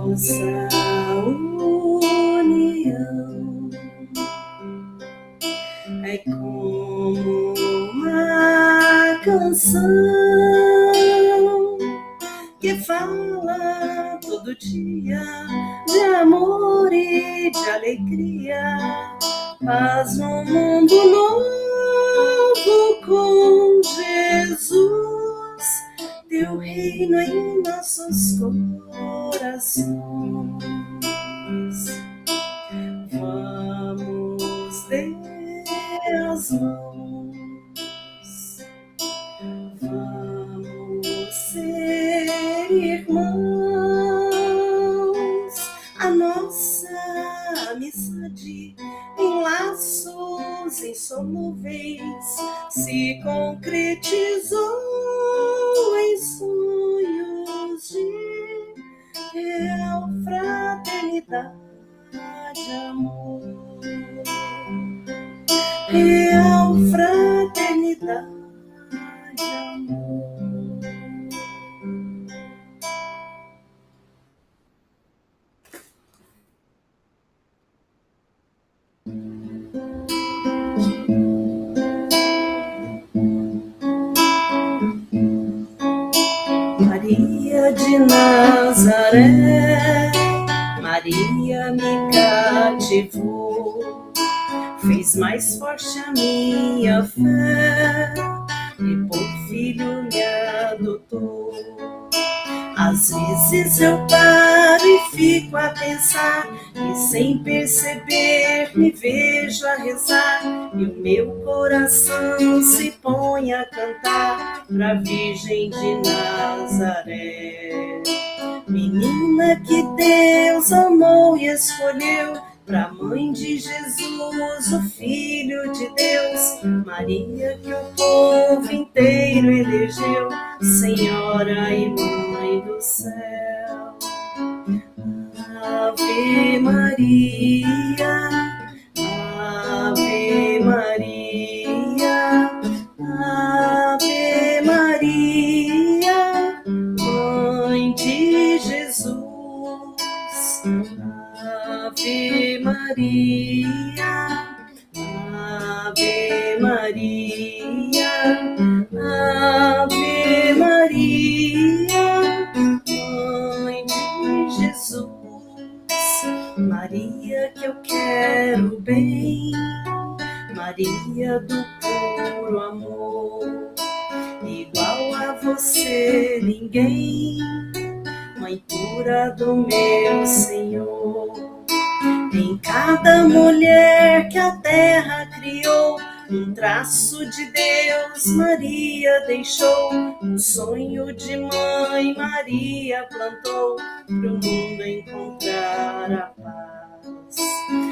nossa união é como uma canção que fala todo dia de amor e de alegria. Faz um mundo novo com Jesus, teu reino em nossos corações. Vamos ter as mãos, vamos ser irmãos. A nossa amizade em laços insolúveis se concretizou em sonhos de real fraternidade, amor, real fraternidade, amor. Maria de Nazaré, Maria me cativou, fez mais forte a minha fé e por filho me adotou. Às vezes eu paro e fico a pensar, e sem perceber me vejo a rezar, e o meu coração se põe a cantar pra Virgem de Nazaré. Menina que Deus amou e escolheu pra Mãe de Jesus, o Filho de Deus, Maria que o povo inteiro elegeu, Senhora e Mãe do céu. Ave Maria, Ave Maria, Ave Maria, Mãe de Jesus. Ave Maria, Ave Maria, Ave Maria, Mãe de Jesus. Maria que eu quero bem, Maria do puro amor, igual a você ninguém, Mãe pura do meu Senhor. Em cada mulher que a terra criou, um traço de Deus Maria deixou, um sonho de mãe Maria plantou, pro mundo encontrar a paz.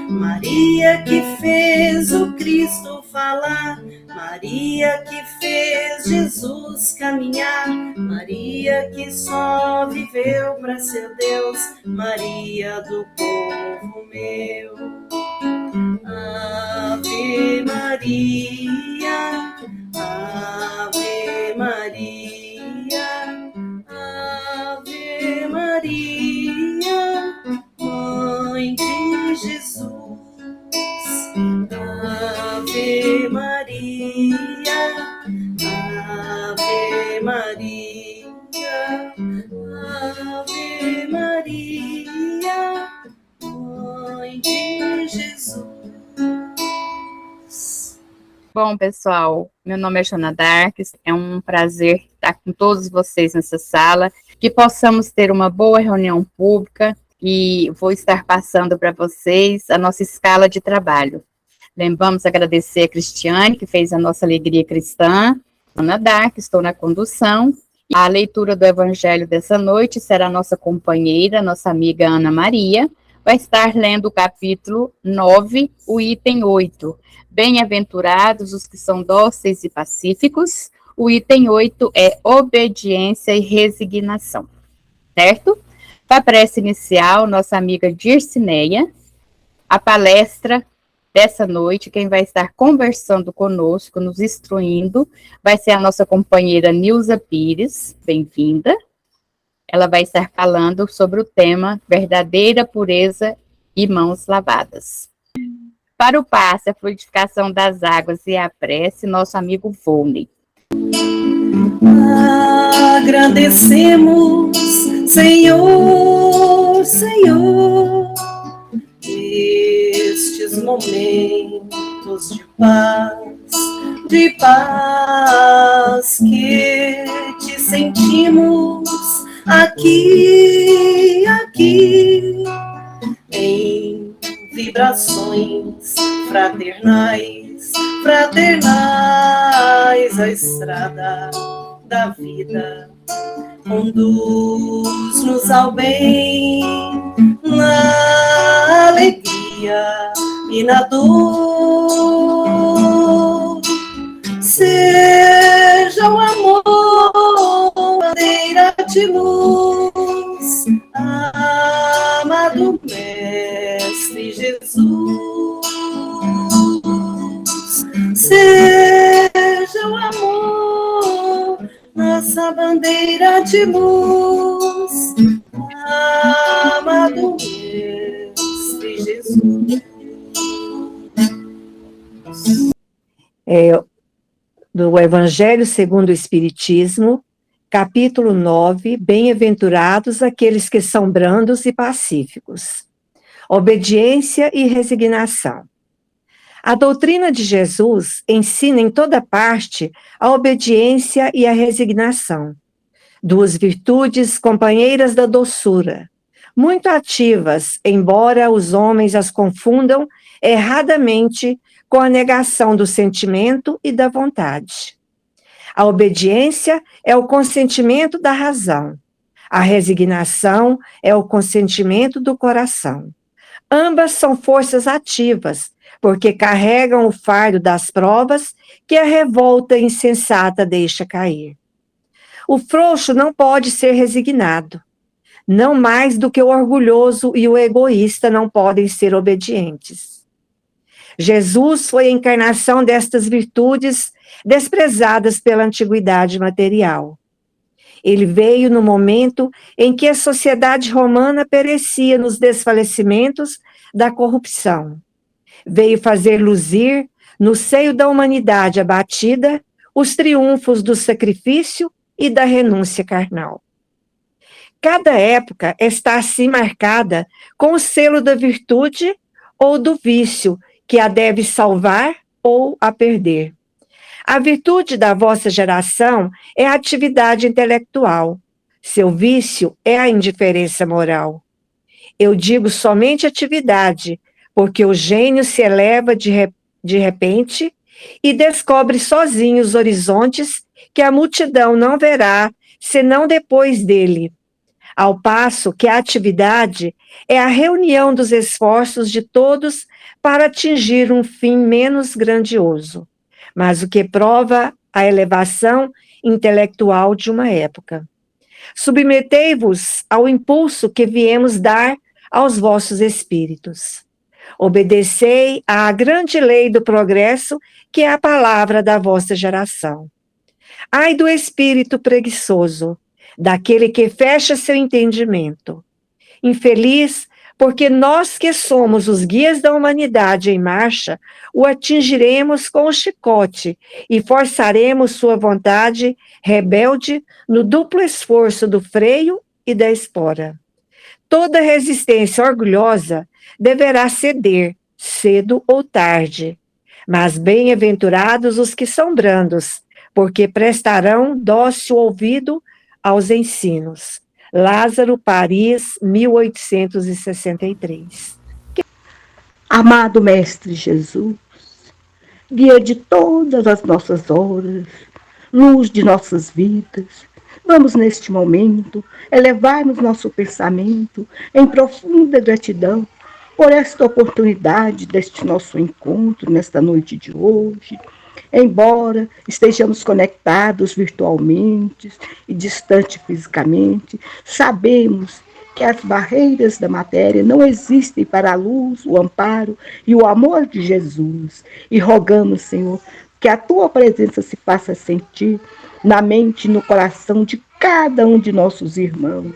Maria que fez o Cristo falar, Maria que fez Jesus caminhar, Maria que só viveu pra ser Deus, Maria do povo meu. Ave Maria, Ave Maria, Ave Maria, Mãe de Jesus. Ave Maria, Ave Maria, Ave Maria, Mãe de Jesus. Bom, pessoal, meu nome é Joana Darques, é um prazer estar com todos vocês nessa sala, que possamos ter uma boa reunião pública e vou estar passando para vocês a nossa escala de trabalho. Vamos agradecer a Cristiane, que fez a nossa alegria cristã, Joana Darques, estou na condução. A leitura do Evangelho dessa noite será a nossa companheira, nossa amiga Ana Maria, vai estar lendo o capítulo 9, o item 8. Bem-aventurados os que são dóceis e pacíficos. O item 8 é obediência e resignação, certo? Para a prece inicial, nossa amiga Dircineia. A palestra dessa noite, quem vai estar conversando conosco, nos instruindo, vai ser a nossa companheira Nilza Pires. Bem-vinda. ela vai estar falando sobre o tema verdadeira pureza e mãos lavadas. Para o passe, a fluidificação das águas e a prece, nosso amigo Volney. Agradecemos, Senhor, Senhor, estes momentos de paz que te sentimos aqui, em vibrações fraternais, a estrada da vida conduz-nos ao bem, na alegria e na dor. Seja o amor bandeira de luz, amado Mestre Jesus. Seja o amor nossa bandeira de luz, amado Mestre Jesus. Do Evangelho segundo o Espiritismo, capítulo 9, Bem-aventurados aqueles que são brandos e pacíficos. Obediência e resignação. A doutrina de Jesus ensina em toda parte a obediência e a resignação, duas virtudes companheiras da doçura, muito ativas, embora os homens as confundam erradamente com a negação do sentimento e da vontade. A obediência é o consentimento da razão, a resignação é o consentimento do coração. Ambas são forças ativas, porque carregam o fardo das provas que a revolta insensata deixa cair. O frouxo não pode ser resignado, não mais do que o orgulhoso e o egoísta não podem ser obedientes. Jesus foi a encarnação destas virtudes desprezadas pela antiguidade material. Ele veio no momento em que a sociedade romana perecia nos desfalecimentos da corrupção. Veio fazer luzir, no seio da humanidade abatida, os triunfos do sacrifício e da renúncia carnal. Cada época está assim marcada com o selo da virtude ou do vício, que a deve salvar ou a perder. A virtude da vossa geração é a atividade intelectual. Seu vício é a indiferença moral. Eu digo somente atividade, porque o gênio se eleva de repente e descobre sozinho os horizontes que a multidão não verá, senão depois dele. Ao passo que a atividade é a reunião dos esforços de todos para atingir um fim menos grandioso, mas o que prova a elevação intelectual de uma época. Submetei-vos ao impulso que viemos dar aos vossos espíritos. Obedecei à grande lei do progresso, que é a palavra da vossa geração. Ai do espírito preguiçoso, daquele que fecha seu entendimento. Infeliz, porque nós que somos os guias da humanidade em marcha, o atingiremos com o chicote e forçaremos sua vontade rebelde no duplo esforço do freio e da espora. Toda resistência orgulhosa deverá ceder, cedo ou tarde. Mas bem-aventurados os que são brandos, porque prestarão dócil ouvido aos ensinos. Lázaro, Paris, 1863. Amado Mestre Jesus, guia de todas as nossas horas, luz de nossas vidas, vamos neste momento elevarmos nosso pensamento em profunda gratidão por esta oportunidade deste nosso encontro nesta noite de hoje. Embora estejamos conectados virtualmente e distantes fisicamente, sabemos que as barreiras da matéria não existem para a luz, o amparo e o amor de Jesus. E rogamos, Senhor, que a Tua presença se faça sentir na mente e no coração de cada um de nossos irmãos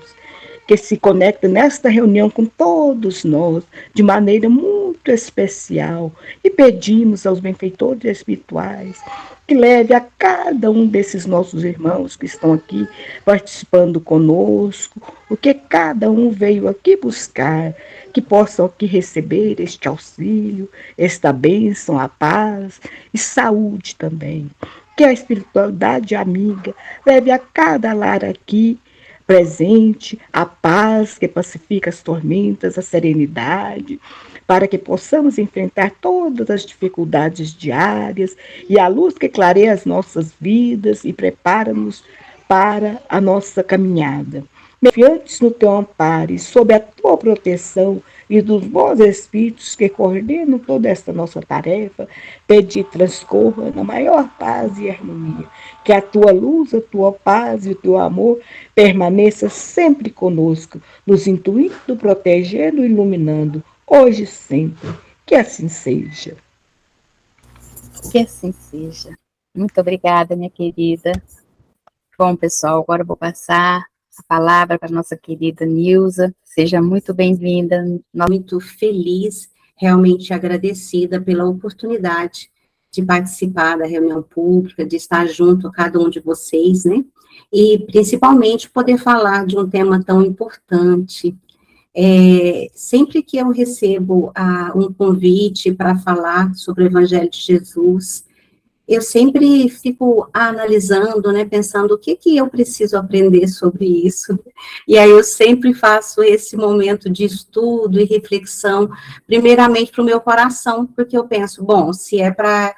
que se conecta nesta reunião com todos nós de maneira muito especial, e pedimos aos benfeitores espirituais que leve a cada um desses nossos irmãos que estão aqui participando conosco, o que cada um veio aqui buscar, que possam aqui receber este auxílio, esta bênção, a paz e saúde também. Que a espiritualidade amiga leve a cada lar aqui presente a paz que pacifica as tormentas, a serenidade, para que possamos enfrentar todas as dificuldades diárias e a luz que clareia as nossas vidas e prepara-nos para a nossa caminhada. Confiantes no teu amparo e sob a tua proteção e dos bons espíritos que coordenam toda esta nossa tarefa, pedi transcorra na maior paz e harmonia. Que a tua luz, a tua paz e o teu amor permaneça sempre conosco, nos intuindo, protegendo e iluminando, hoje e sempre. Que assim seja. Que assim seja. Muito obrigada, minha querida. Bom, pessoal, agora eu vou passar a palavra para a nossa querida Nilza. Seja muito bem-vinda. Muito feliz, realmente agradecida pela oportunidade de participar da reunião pública, de estar junto a cada um de vocês, né? E, principalmente, poder falar de um tema tão importante. Sempre que eu recebo um convite para falar sobre o Evangelho de Jesus, eu sempre fico analisando, né, pensando o que eu preciso aprender sobre isso. E aí eu sempre faço esse momento de estudo e reflexão, primeiramente para o meu coração, porque eu penso, bom, se é para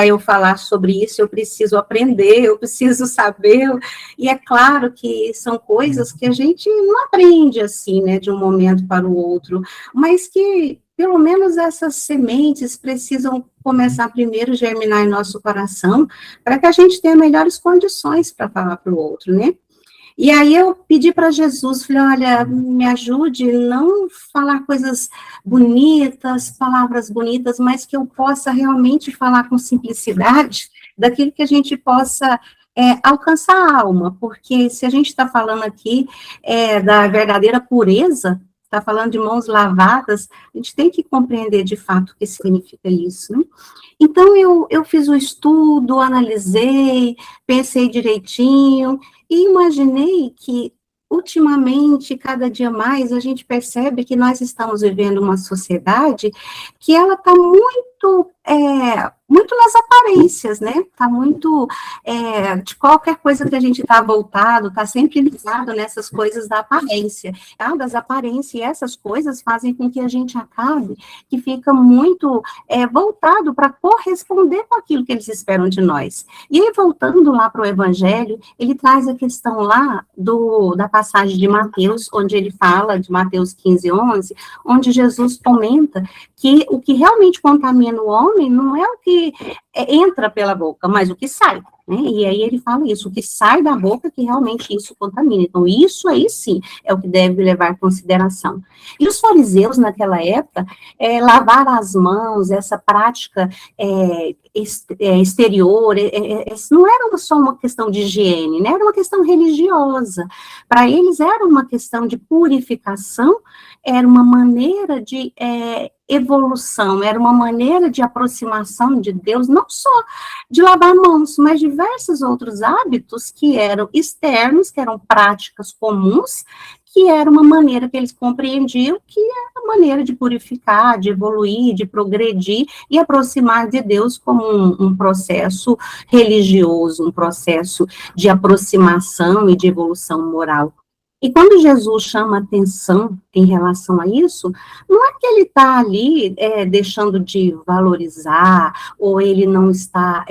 eu falar sobre isso, eu preciso aprender, eu preciso saber, e é claro que são coisas que a gente não aprende assim, né, de um momento para o outro, mas que pelo menos essas sementes precisam começar primeiro a germinar em nosso coração, para que a gente tenha melhores condições para falar para o outro, né? E aí eu pedi para Jesus, falei, olha, me ajude a não falar coisas bonitas, palavras bonitas, mas que eu possa realmente falar com simplicidade, daquilo que a gente possa alcançar a alma, porque se a gente está falando aqui da verdadeira pureza, está falando de mãos lavadas, a gente tem que compreender de fato o que significa isso, né? Então, eu fiz o estudo, analisei, pensei direitinho, e imaginei que, ultimamente, cada dia mais, a gente percebe que nós estamos vivendo uma sociedade que ela está muito nas aparências, né? Está muito, de qualquer coisa que a gente está voltado, está sempre ligado nessas coisas da aparência, tá? Das aparências, e essas coisas fazem com que a gente acabe, que fica muito voltado para corresponder com aquilo que eles esperam de nós. E aí, voltando lá para o Evangelho, ele traz a questão lá da passagem de Mateus, onde ele fala, de Mateus 15:11, onde Jesus comenta que o que realmente contamina o homem não é o que entra pela boca, mas o que sai, né? E aí ele fala isso, o que sai da boca que realmente isso contamina. Então, isso aí sim é o que deve levar em consideração. E os fariseus, naquela época, lavar as mãos, essa prática exterior, não era só uma questão de higiene, né? Era uma questão religiosa. Para eles era uma questão de purificação, era uma maneira de evolução, era uma maneira de aproximação de Deus, não só de lavar mãos, mas diversos outros hábitos que eram externos, que eram práticas comuns, que era uma maneira que eles compreendiam que era a maneira de purificar, de evoluir, de progredir e aproximar de Deus como um processo religioso, um processo de aproximação e de evolução moral. E quando Jesus chama atenção em relação a isso, não é que ele está ali deixando de valorizar, ou ele não está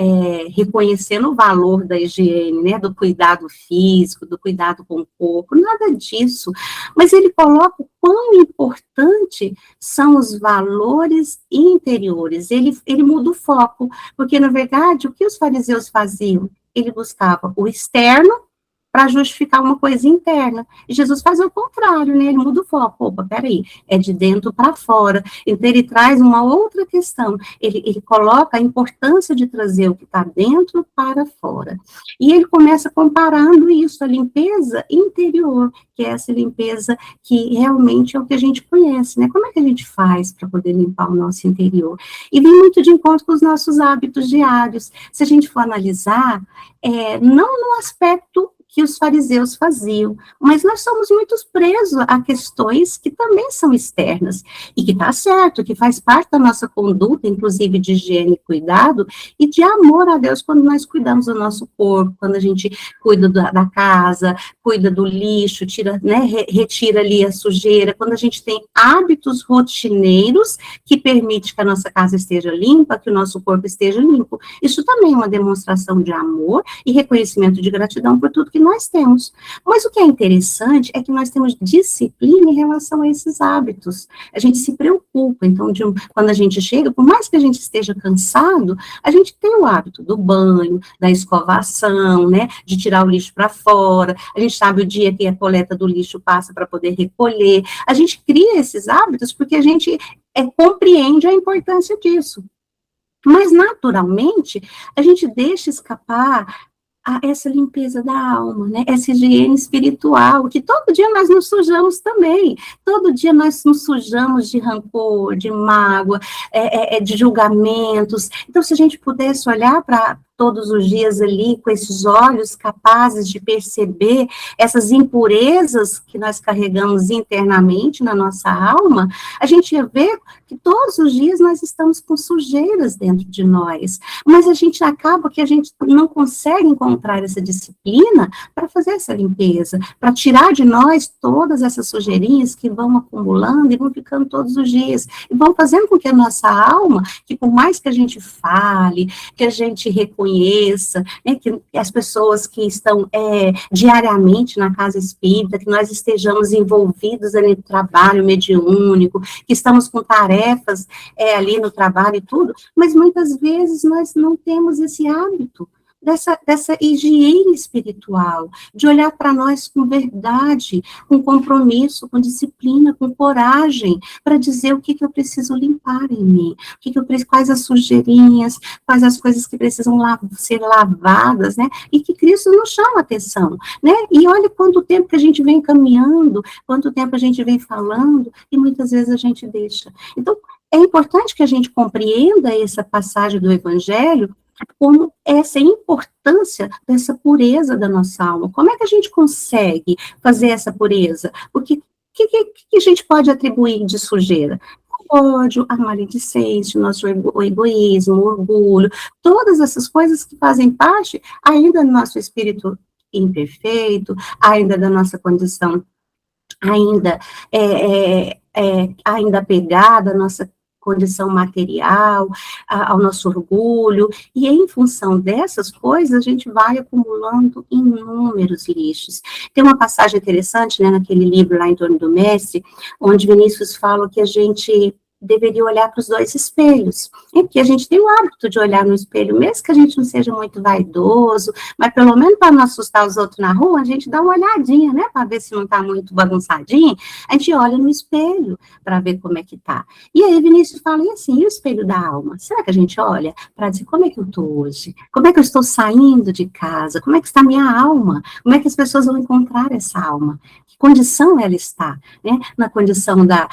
reconhecendo o valor da higiene, né, do cuidado físico, do cuidado com o corpo, nada disso. Mas ele coloca o quão importante são os valores interiores. Ele muda o foco, porque, na verdade, o que os fariseus faziam? Ele buscava o externo, para justificar uma coisa interna. E Jesus faz o contrário, né? Ele muda o foco. Opa, peraí, é de dentro para fora. Então, ele traz uma outra questão. Ele coloca a importância de trazer o que está dentro para fora. E ele começa comparando isso, a limpeza interior, que é essa limpeza que realmente é o que a gente conhece, né? Como é que a gente faz para poder limpar o nosso interior? E vem muito de encontro com os nossos hábitos diários. Se a gente for analisar, não no aspecto que os fariseus faziam, mas nós somos muito presos a questões que também são externas, e que está certo, que faz parte da nossa conduta, inclusive de higiene e cuidado, e de amor a Deus, quando nós cuidamos do nosso corpo, quando a gente cuida da casa, cuida do lixo, tira, né, retira ali a sujeira, quando a gente tem hábitos rotineiros que permite que a nossa casa esteja limpa, que o nosso corpo esteja limpo. Isso também é uma demonstração de amor e reconhecimento de gratidão por tudo que nós temos. Mas o que é interessante é que nós temos disciplina em relação a esses hábitos. A gente se preocupa, então, quando a gente chega, por mais que a gente esteja cansado, a gente tem o hábito do banho, da escovação, né, de tirar o lixo para fora, a gente sabe o dia que a coleta do lixo passa para poder recolher, a gente cria esses hábitos porque a gente compreende a importância disso. Mas, naturalmente, a gente deixa escapar essa limpeza da alma, né, essa higiene espiritual, que todo dia nós nos sujamos também, todo dia nós nos sujamos de rancor, de mágoa, de julgamentos. Então, se a gente pudesse olhar para todos os dias ali, com esses olhos capazes de perceber essas impurezas que nós carregamos internamente na nossa alma, a gente ia ver que todos os dias nós estamos com sujeiras dentro de nós, mas a gente acaba que a gente não consegue encontrar essa disciplina para fazer essa limpeza, para tirar de nós todas essas sujeirinhas que vão acumulando e vão ficando todos os dias, e vão fazendo com que a nossa alma, que por mais que a gente fale, que a gente reconheça, né, que as pessoas que estão diariamente na casa espírita, que nós estejamos envolvidos ali no trabalho mediúnico, que estamos com tarefas ali no trabalho e tudo, mas muitas vezes nós não temos esse hábito dessa higiene espiritual, de olhar para nós com verdade, com compromisso, com disciplina, com coragem, para dizer o que eu preciso limpar em mim, quais as sujeirinhas, quais as coisas que precisam ser lavadas, né, e que Cristo nos chama a atenção, né, e olha quanto tempo que a gente vem caminhando, quanto tempo a gente vem falando, e muitas vezes a gente deixa. Então, é importante que a gente compreenda essa passagem do Evangelho, como essa importância dessa pureza da nossa alma. Como é que a gente consegue fazer essa pureza? Porque o que a gente pode atribuir de sujeira? O ódio, a maledicência, o nosso egoísmo, o orgulho, todas essas coisas que fazem parte ainda do nosso espírito imperfeito, ainda da nossa condição ainda apegada à nossa condição material, ao nosso orgulho, e em função dessas coisas, a gente vai acumulando inúmeros lixos. Tem uma passagem interessante, né, naquele livro lá Em Torno do Mestre, onde Vinícius fala que a gente deveria olhar para os dois espelhos, porque a gente tem o hábito de olhar no espelho, mesmo que a gente não seja muito vaidoso, mas pelo menos para não assustar os outros na rua, a gente dá uma olhadinha, né, para ver se não está muito bagunçadinho, a gente olha no espelho para ver como é que tá. E aí Vinícius fala, e assim, e o espelho da alma? Será que a gente olha para dizer como é que eu estou hoje? Como é que eu estou saindo de casa? Como é que está a minha alma? Como é que as pessoas vão encontrar essa alma? Que condição ela está, né? Na condição da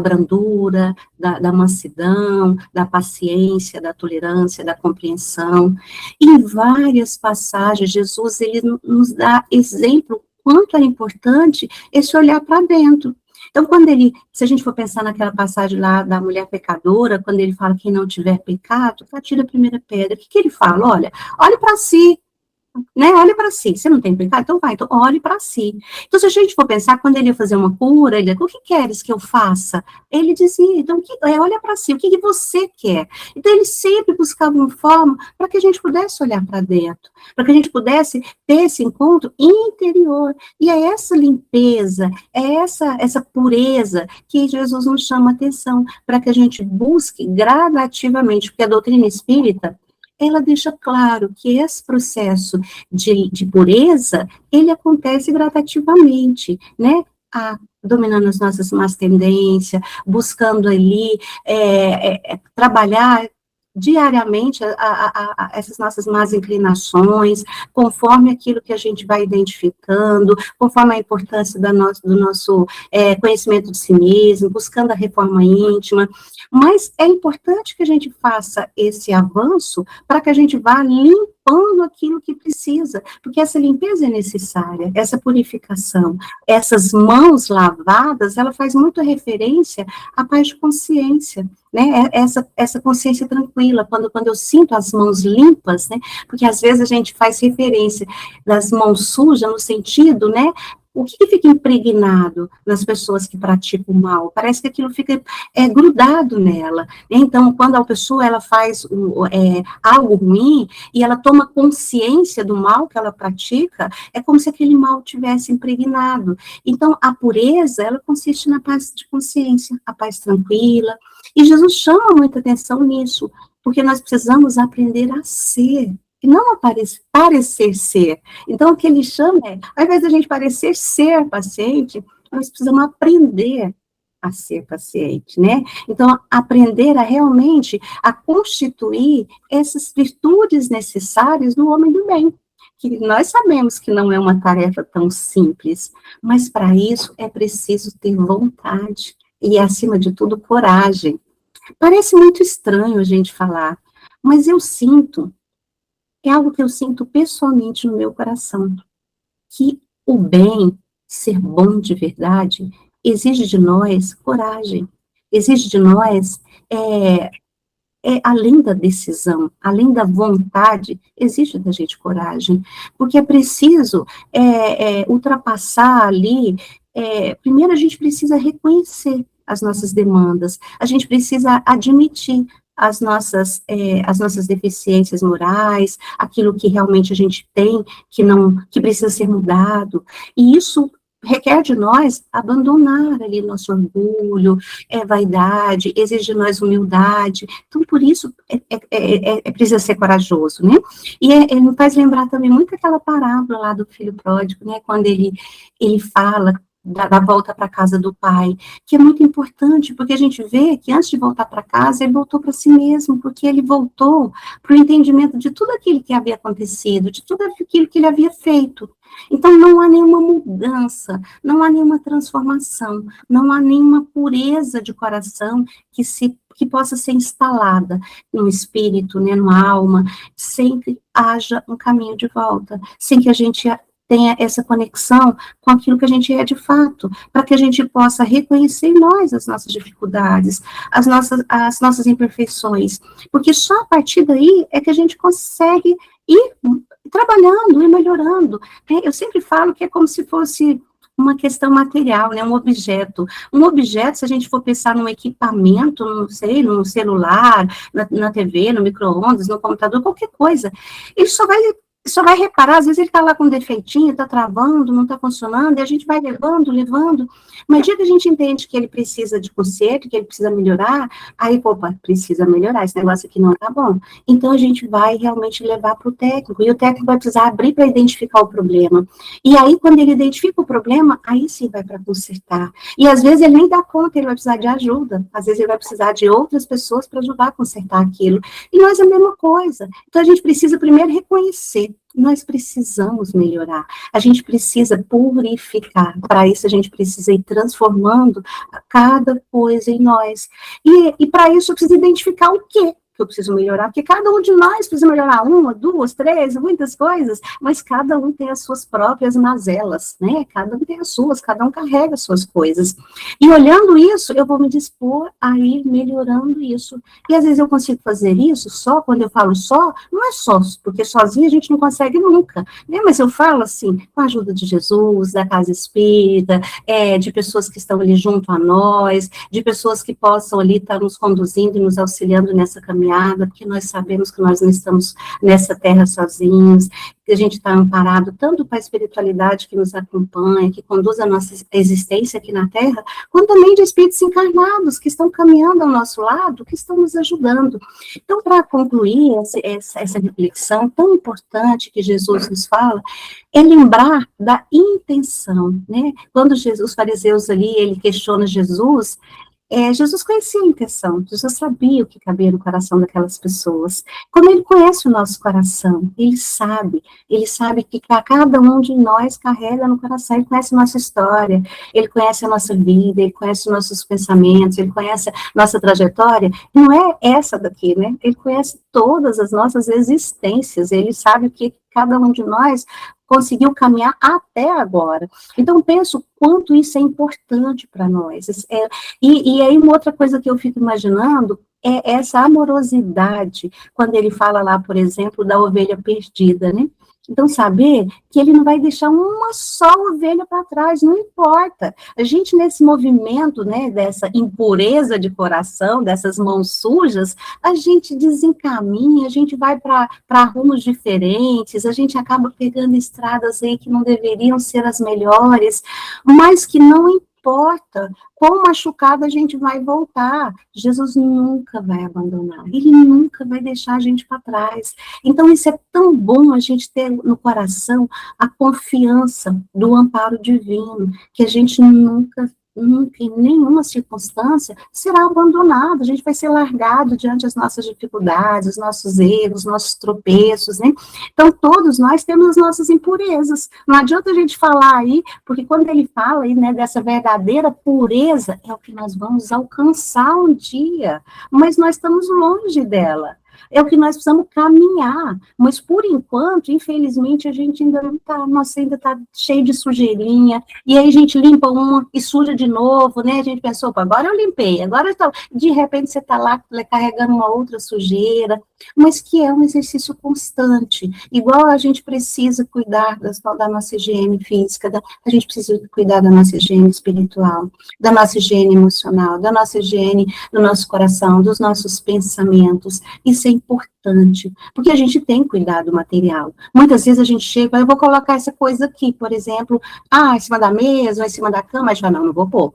brandura, da mansidão, da paciência, da tolerância, da compreensão. Em várias passagens, Jesus ele nos dá exemplo quanto é importante esse olhar para dentro. Então, se a gente for pensar naquela passagem lá da mulher pecadora, quando ele fala, quem não tiver pecado, atira a primeira pedra. O que ele fala? Olhe para si. Né, olhe para si, você não tem pecado? Então vai, então olhe para si. Então, se a gente for pensar, quando ele ia fazer uma cura, ele, o que queres que eu faça? Ele dizia, então, olha para si, o que você quer? Então, ele sempre buscava uma forma para que a gente pudesse olhar para dentro, para que a gente pudesse ter esse encontro interior. E é essa limpeza, é essa pureza que Jesus nos chama a atenção, para que a gente busque gradativamente, porque a doutrina espírita, ela deixa claro que esse processo de pureza, ele acontece gradativamente, né? Dominando as nossas más tendências, buscando ali trabalhar diariamente essas nossas más inclinações, conforme aquilo que a gente vai identificando, conforme a importância do nosso conhecimento de si mesmo, buscando a reforma íntima, mas é importante que a gente faça esse avanço para que a gente vá limpando aquilo que precisa, porque essa limpeza é necessária, essa purificação, essas mãos lavadas, ela faz muito referência à paz de consciência, né, essa consciência tranquila, quando eu sinto as mãos limpas, né, porque às vezes a gente faz referência das mãos sujas, no sentido, né, o que fica impregnado nas pessoas que praticam o mal? Parece que aquilo fica grudado nela, né? Então, quando a pessoa ela faz algo ruim, e ela toma consciência do mal que ela pratica, é como se aquele mal tivesse impregnado. Então, a pureza, ela consiste na paz de consciência, a paz tranquila, e Jesus chama muita atenção nisso, porque nós precisamos aprender a ser, e não parecer ser. Então, o que ele chama ao invés da gente parecer ser paciente, nós precisamos aprender a ser paciente, né? Então, aprender a realmente a constituir essas virtudes necessárias no homem do bem, que nós sabemos que não é uma tarefa tão simples, mas para isso é preciso ter vontade e, acima de tudo, coragem. Parece muito estranho a gente falar, mas eu sinto, é algo que eu sinto pessoalmente no meu coração, que o bem, ser bom de verdade, exige de nós coragem, exige de nós, além da decisão, além da vontade, exige da gente coragem, porque é preciso ultrapassar ali, primeiro a gente precisa reconhecer as nossas demandas, a gente precisa admitir as nossas deficiências morais, aquilo que realmente a gente tem, que precisa ser mudado, e isso requer de nós abandonar ali nosso orgulho, vaidade, exige de nós humildade, então por isso precisa ser corajoso, né? E ele me faz lembrar também muito aquela parábola lá do filho pródigo, né, quando ele fala da volta para a casa do pai, que é muito importante, porque a gente vê que antes de voltar para casa, ele voltou para si mesmo, porque ele voltou para o entendimento de tudo aquilo que havia acontecido, de tudo aquilo que ele havia feito. Então, não há nenhuma mudança, não há nenhuma transformação, não há nenhuma pureza de coração que possa ser instalada no espírito, né, na alma, sem que haja um caminho de volta, sem que a gente tenha essa conexão com aquilo que a gente é de fato, para que a gente possa reconhecer em nós as nossas dificuldades, as nossas imperfeições, porque só a partir daí é que a gente consegue ir trabalhando e melhorando, né? Eu sempre falo que é como se fosse uma questão material, né, um objeto. Um objeto, se a gente for pensar num equipamento, não sei, num celular, na TV, no micro-ondas, no computador, qualquer coisa, ele só vai reparar, às vezes ele está lá com um defeitinho, está travando, não está funcionando, e a gente vai levando, mas dia que a gente entende que ele precisa de conserto, que ele precisa melhorar, aí, opa, precisa melhorar, esse negócio aqui não está bom. Então, a gente vai realmente levar para o técnico, e o técnico vai precisar abrir para identificar o problema. E aí, quando ele identifica o problema, aí sim vai para consertar. E às vezes ele nem dá conta, ele vai precisar de ajuda, às vezes ele vai precisar de outras pessoas para ajudar a consertar aquilo. E nós é a mesma coisa. Então, a gente precisa primeiro reconhecer. Nós precisamos melhorar, a gente precisa purificar, para isso a gente precisa ir transformando cada coisa em nós, e para isso eu preciso identificar o que eu preciso melhorar, porque cada um de nós precisa melhorar uma, duas, três, muitas coisas, mas cada um tem as suas próprias mazelas, né, cada um tem as suas, cada um carrega as suas coisas, e olhando isso, eu vou me dispor a ir melhorando isso, e às vezes eu consigo fazer isso só, quando eu falo só, não é só, porque sozinho a gente não consegue nunca, né, mas eu falo assim, com a ajuda de Jesus, da casa espírita, de pessoas que estão ali junto a nós, de pessoas que possam ali estar nos conduzindo e nos auxiliando nessa caminhada, caminhada, porque nós sabemos que nós não estamos nessa terra sozinhos, que a gente está amparado tanto para a espiritualidade que nos acompanha, que conduz a nossa existência aqui na Terra, quanto também de espíritos encarnados que estão caminhando ao nosso lado, que estão nos ajudando. Então, para concluir essa reflexão tão importante que Jesus nos fala, é lembrar da intenção, né? Quando os fariseus ali, ele questiona Jesus, Jesus conhecia a intenção, Jesus sabia o que cabia no coração daquelas pessoas. Como ele conhece o nosso coração, ele sabe que cada um de nós carrega no coração, ele conhece a nossa história, ele conhece a nossa vida, ele conhece os nossos pensamentos, ele conhece a nossa trajetória, não é essa daqui, né? Ele conhece todas as nossas existências, ele sabe o que cada um de nós conseguiu caminhar até agora. Então, penso quanto isso é importante para nós. E aí, uma outra coisa que eu fico imaginando é essa amorosidade, quando ele fala lá, por exemplo, da ovelha perdida, né? Então, saber que ele não vai deixar uma só ovelha para trás, não importa. A gente, nesse movimento, né, dessa impureza de coração, dessas mãos sujas, a gente desencaminha, a gente vai para rumos diferentes, a gente acaba pegando estradas aí que não deveriam ser as melhores, mas que não importa, quão machucado a gente vai voltar, Jesus nunca vai abandonar, ele nunca vai deixar a gente para trás. Então, isso é tão bom a gente ter no coração a confiança do amparo divino, que a gente nunca, em nenhuma circunstância, será abandonado, a gente vai ser largado diante das nossas dificuldades, os nossos erros, nossos tropeços, né? Então, todos nós temos as nossas impurezas. Não adianta a gente falar aí, porque quando ele fala aí, né, dessa verdadeira pureza, é o que nós vamos alcançar um dia, mas nós estamos longe dela. É o que nós precisamos caminhar, mas por enquanto, infelizmente, a gente ainda não está, nossa, ainda está cheio de sujeirinha, e aí a gente limpa uma e suja de novo, né? A gente pensou, opa, agora eu limpei, agora eu tô... De repente você está lá carregando uma outra sujeira, mas que é um exercício constante, igual a gente precisa cuidar da nossa higiene física, a gente precisa cuidar da nossa higiene espiritual, da nossa higiene emocional, da nossa higiene do nosso coração, dos nossos pensamentos. Isso é importante, porque a gente tem cuidado material. Muitas vezes a gente chega, eu vou colocar essa coisa aqui, por exemplo, em cima da mesa, ou em cima da cama, a gente fala, não vou pôr.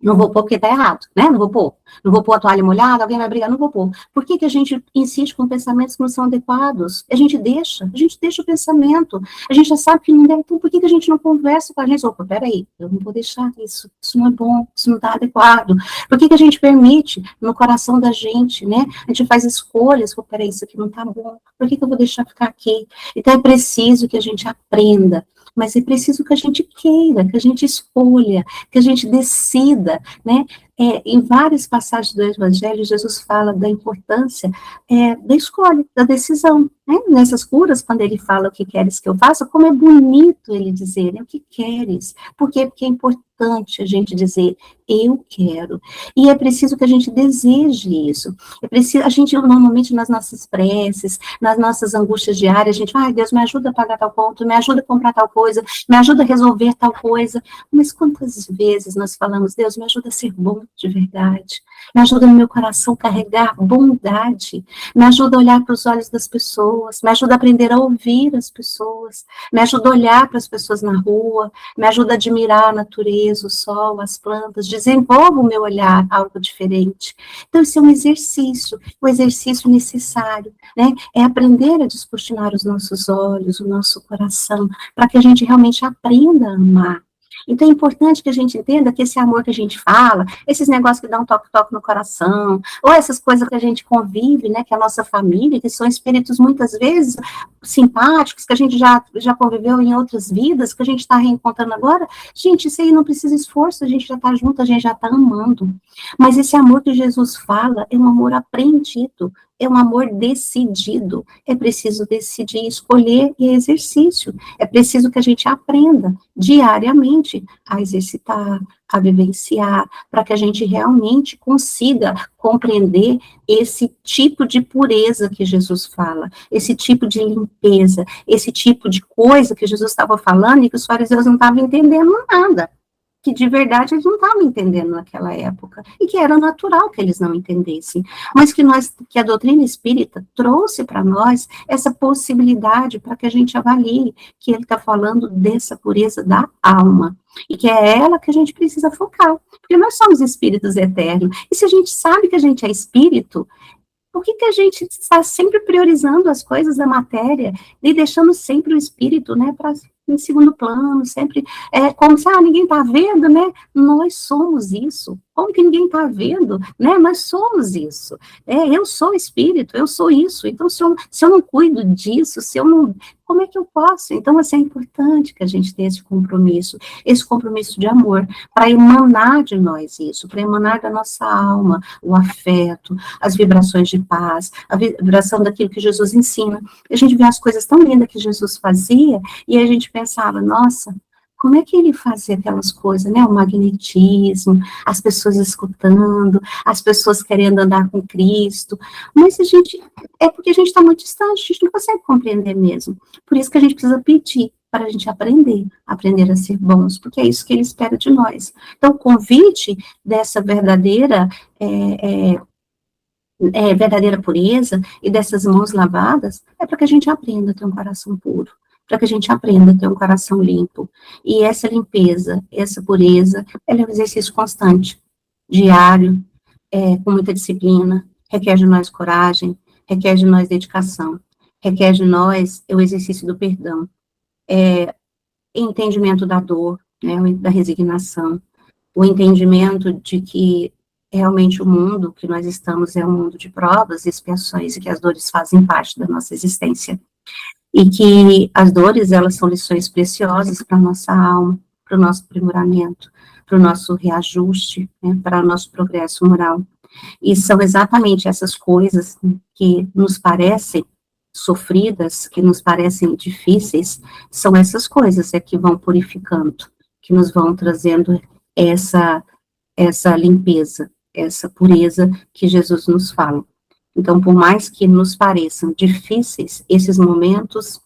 Não vou pôr porque tá errado, né? Não vou pôr. Não vou pôr a toalha molhada, alguém vai brigar, não vou pôr. Por que a gente insiste com pensamentos que não são adequados? A gente deixa o pensamento. A gente já sabe que não deve, então por que a gente não conversa com a gente? Opa, peraí, eu não vou deixar isso não é bom, isso não tá adequado. Por que a gente permite no coração da gente, né? A gente faz escolhas, opa, peraí, isso aqui não tá bom. Por que eu vou deixar ficar aqui? Então é preciso que a gente aprenda, mas é preciso que a gente queira, que a gente escolha, que a gente decida, né? Em várias passagens do Evangelho, Jesus fala da importância da escolha, da decisão, né? Nessas curas, quando ele fala o que queres que eu faça, como é bonito ele dizer, né? O que queres? Por quê? Porque é importante a gente dizer, eu quero. E é preciso que a gente deseje isso. É preciso, a gente, normalmente, nas nossas preces, nas nossas angústias diárias, a gente, Deus, me ajuda a pagar tal conta, me ajuda a comprar tal coisa, me ajuda a resolver tal coisa. Mas quantas vezes nós falamos, Deus, me ajuda a ser bom de verdade, me ajuda no meu coração carregar bondade, me ajuda a olhar para os olhos das pessoas, me ajuda a aprender a ouvir as pessoas, me ajuda a olhar para as pessoas na rua, me ajuda a admirar a natureza, o sol, as plantas, desenvolva o meu olhar algo diferente. Então, isso é um exercício necessário, né? É aprender a descortinar os nossos olhos, o nosso coração, para que a gente realmente aprenda a amar. Então, é importante que a gente entenda que esse amor que a gente fala, esses negócios que dão um toque-toque no coração, ou essas coisas que a gente convive, né, que é a nossa família, que são espíritos muitas vezes simpáticos, que a gente já conviveu em outras vidas, que a gente está reencontrando agora, gente, isso aí não precisa esforço, a gente já está junto, a gente já está amando. Mas esse amor que Jesus fala é um amor aprendido, é um amor decidido, é preciso decidir, escolher e exercício, é preciso que a gente aprenda diariamente a exercitar, a vivenciar, para que a gente realmente consiga compreender esse tipo de pureza que Jesus fala, esse tipo de limpeza, esse tipo de coisa que Jesus estava falando e que os fariseus não estavam entendendo nada. que de verdade eles não estavam entendendo naquela época, e que era natural que eles não entendessem, mas que a doutrina espírita trouxe para nós essa possibilidade para que a gente avalie que ele está falando dessa pureza da alma, e que é ela que a gente precisa focar, porque nós somos espíritos eternos, e se a gente sabe que a gente é espírito, por que a gente está sempre priorizando as coisas da matéria e deixando sempre o espírito, né, em segundo plano, sempre como se ninguém está vendo, né? Nós somos isso. Como que ninguém está vendo, né? Nós somos isso. Eu sou espírito, eu sou isso. Então, se eu não cuido disso, como é que eu posso? Então, assim, é importante que a gente tenha esse compromisso de amor, para emanar de nós isso, para emanar da nossa alma, o afeto, as vibrações de paz, a vibração daquilo que Jesus ensina. A gente vê as coisas tão lindas que Jesus fazia, e a gente pensava, nossa, como é que ele fazia aquelas coisas, né? O magnetismo, as pessoas escutando, as pessoas querendo andar com Cristo, mas é porque a gente está muito distante, a gente não consegue compreender mesmo. Por isso que a gente precisa pedir para a gente aprender a ser bons, porque é isso que ele espera de nós. Então, o convite dessa verdadeira verdadeira pureza e dessas mãos lavadas é para que a gente aprenda a ter um coração puro, para que a gente aprenda a ter um coração limpo. E essa limpeza, essa pureza, ela é um exercício constante, diário, com muita disciplina, requer de nós coragem, requer de nós dedicação, requer de nós o exercício do perdão, entendimento da dor, né, da resignação, o entendimento de que realmente o mundo que nós estamos é um mundo de provas e expiações, e que as dores fazem parte da nossa existência. E que as dores, elas são lições preciosas para a nossa alma, para o nosso aprimoramento, para o nosso reajuste, né, para o nosso progresso moral. E são exatamente essas coisas que nos parecem sofridas, que nos parecem difíceis, são essas coisas que vão purificando, que nos vão trazendo essa limpeza, essa pureza que Jesus nos fala. Então, por mais que nos pareçam difíceis, esses momentos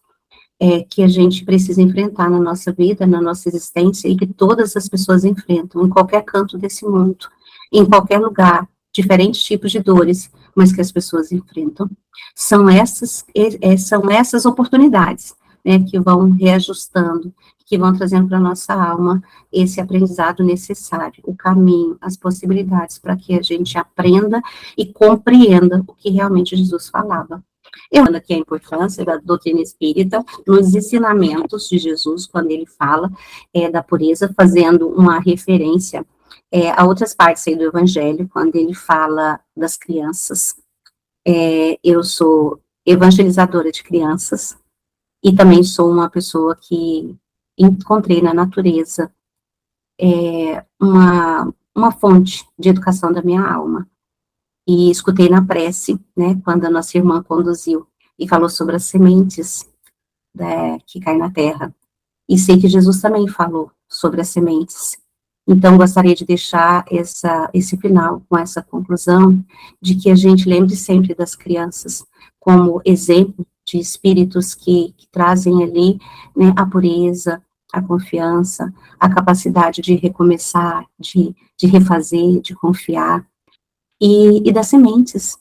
que a gente precisa enfrentar na nossa vida, na nossa existência, e que todas as pessoas enfrentam, em qualquer canto desse mundo, em qualquer lugar, diferentes tipos de dores, mas que as pessoas enfrentam, são essas oportunidades, né, que vão reajustando, que vão trazendo para a nossa alma esse aprendizado necessário, o caminho, as possibilidades para que a gente aprenda e compreenda o que realmente Jesus falava. Eu ando aqui a importância da doutrina espírita nos ensinamentos de Jesus, quando ele fala da pureza, fazendo uma referência a outras partes aí do Evangelho, quando ele fala das crianças. Eu sou evangelizadora de crianças, e também sou uma pessoa que encontrei na natureza uma fonte de educação da minha alma. E escutei na prece, né, quando a nossa irmã conduziu e falou sobre as sementes que caem na terra. E sei que Jesus também falou sobre as sementes. Então, gostaria de deixar esse final com essa conclusão de que a gente lembre sempre das crianças como exemplo de espíritos que trazem ali, né, a pureza, a confiança, a capacidade de recomeçar, de refazer, de confiar, e das sementes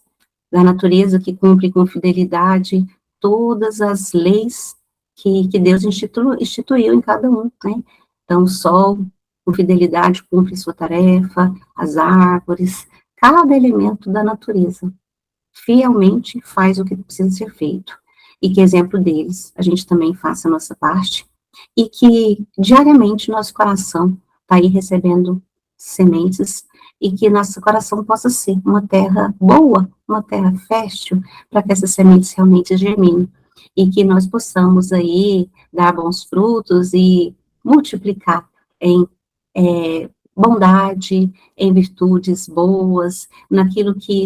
da natureza que cumpre com fidelidade todas as leis que Deus instituiu em cada um, né? Então, o sol, com fidelidade, cumpre sua tarefa, as árvores, cada elemento da natureza fielmente faz o que precisa ser feito, e que exemplo deles a gente também faça a nossa parte, e que diariamente nosso coração está aí recebendo sementes, e que nosso coração possa ser uma terra boa, uma terra fértil, para que essas sementes realmente germinem, e que nós possamos aí dar bons frutos e multiplicar em bondade, em virtudes boas, naquilo que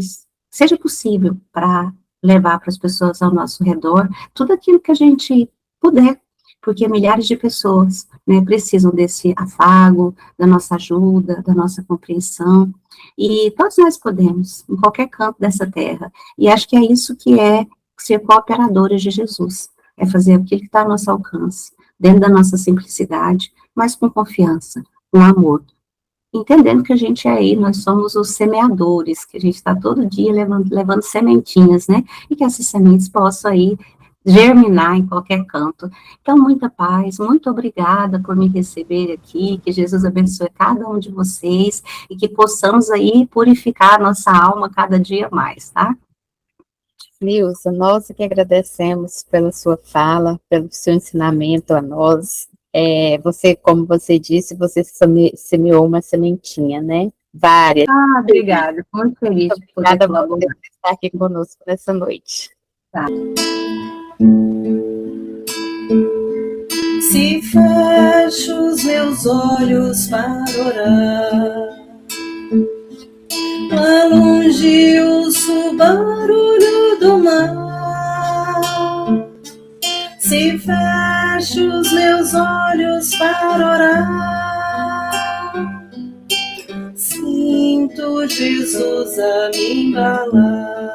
seja possível para levar para as pessoas ao nosso redor tudo aquilo que a gente puder, porque milhares de pessoas, né, precisam desse afago, da nossa ajuda, da nossa compreensão, e todos nós podemos, em qualquer canto dessa terra, e acho que é isso que é ser cooperadores de Jesus, é fazer aquilo que está ao nosso alcance, dentro da nossa simplicidade, mas com confiança, com amor. Entendendo que a gente é aí, nós somos os semeadores, que a gente está todo dia levando sementinhas, né? E que essas sementes possam aí germinar em qualquer canto. Então, muita paz, muito obrigada por me receber aqui, que Jesus abençoe cada um de vocês e que possamos aí purificar a nossa alma cada dia mais, tá? Nilza, nós que agradecemos pela sua fala, pelo seu ensinamento a nós. Você, como você disse, você semeou uma sementinha, né? Várias. Ah, obrigada, muito feliz de poder Obrigada por colaborar. você estar aqui conosco nessa noite. Tá. Se fecho os meus olhos para orar, lá longe ouço o barulho do mar. Se fecho os meus olhos para orar, sinto Jesus a me embalar.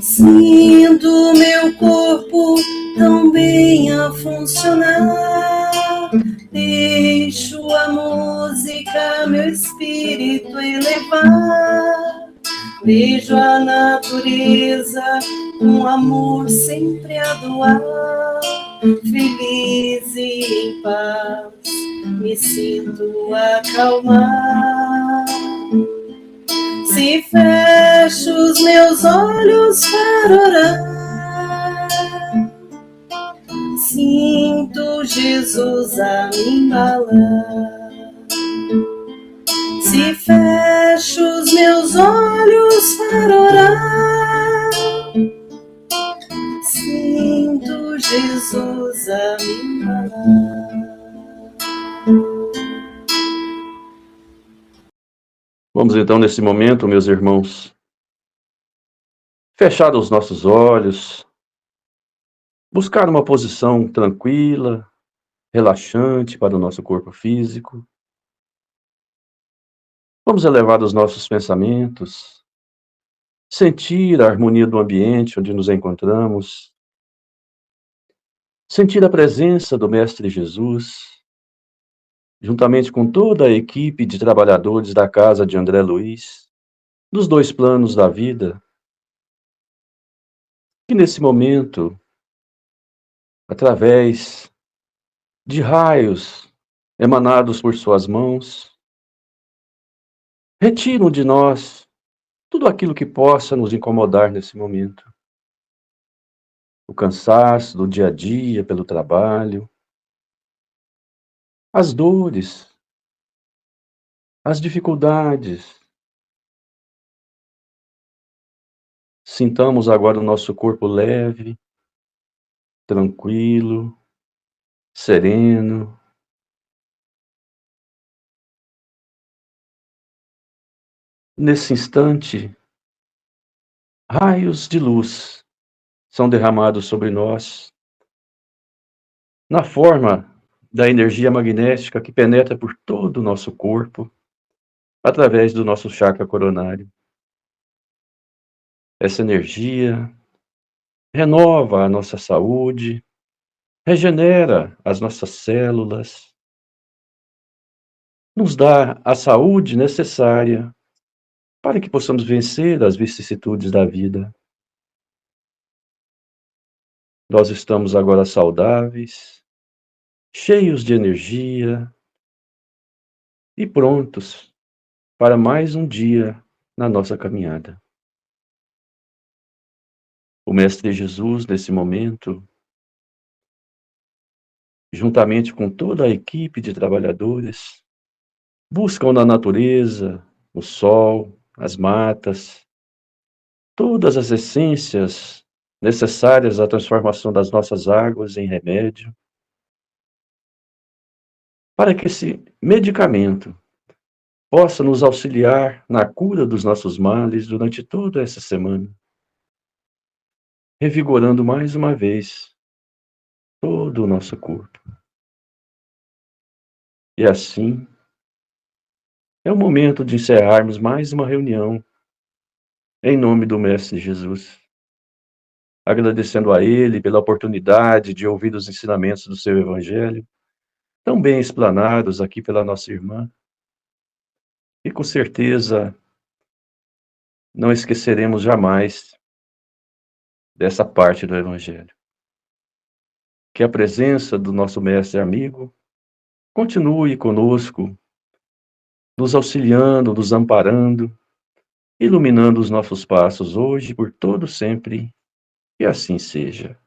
Sinto meu corpo tão bem a funcionar. Deixo a música meu espírito elevar. Vejo a natureza com amor sempre a doar. Feliz e em paz me sinto acalmar. Se fecho os meus olhos para orar, sinto Jesus a me embalar. Se fecho os meus olhos para orar, sinto Jesus a me embalar. Vamos então, nesse momento, meus irmãos, fechar os nossos olhos, buscar uma posição tranquila, relaxante para o nosso corpo físico. Vamos elevar os nossos pensamentos, sentir a harmonia do ambiente onde nos encontramos, sentir a presença do Mestre Jesus, juntamente com toda a equipe de trabalhadores da casa de André Luiz, dos dois planos da vida, que nesse momento, através de raios emanados por suas mãos, retiram de nós tudo aquilo que possa nos incomodar nesse momento. O cansaço do dia a dia pelo trabalho, as dores, as dificuldades. Sintamos agora o nosso corpo leve, tranquilo, sereno. Nesse instante, raios de luz são derramados sobre nós, na forma da energia magnética que penetra por todo o nosso corpo, através do nosso chakra coronário. Essa energia renova a nossa saúde, regenera as nossas células, nos dá a saúde necessária para que possamos vencer as vicissitudes da vida. Nós estamos agora saudáveis, cheios de energia e prontos para mais um dia na nossa caminhada. O Mestre Jesus, nesse momento, juntamente com toda a equipe de trabalhadores, buscam na natureza, no sol, as matas, todas as essências necessárias à transformação das nossas águas em remédio, para que esse medicamento possa nos auxiliar na cura dos nossos males durante toda essa semana, revigorando mais uma vez todo o nosso corpo. E assim, é o momento de encerrarmos mais uma reunião em nome do Mestre Jesus, agradecendo a Ele pela oportunidade de ouvir os ensinamentos do seu Evangelho tão bem explanados aqui pela nossa irmã, e com certeza não esqueceremos jamais dessa parte do Evangelho. Que a presença do nosso mestre amigo continue conosco, nos auxiliando, nos amparando, iluminando os nossos passos hoje, por todo sempre, e assim seja.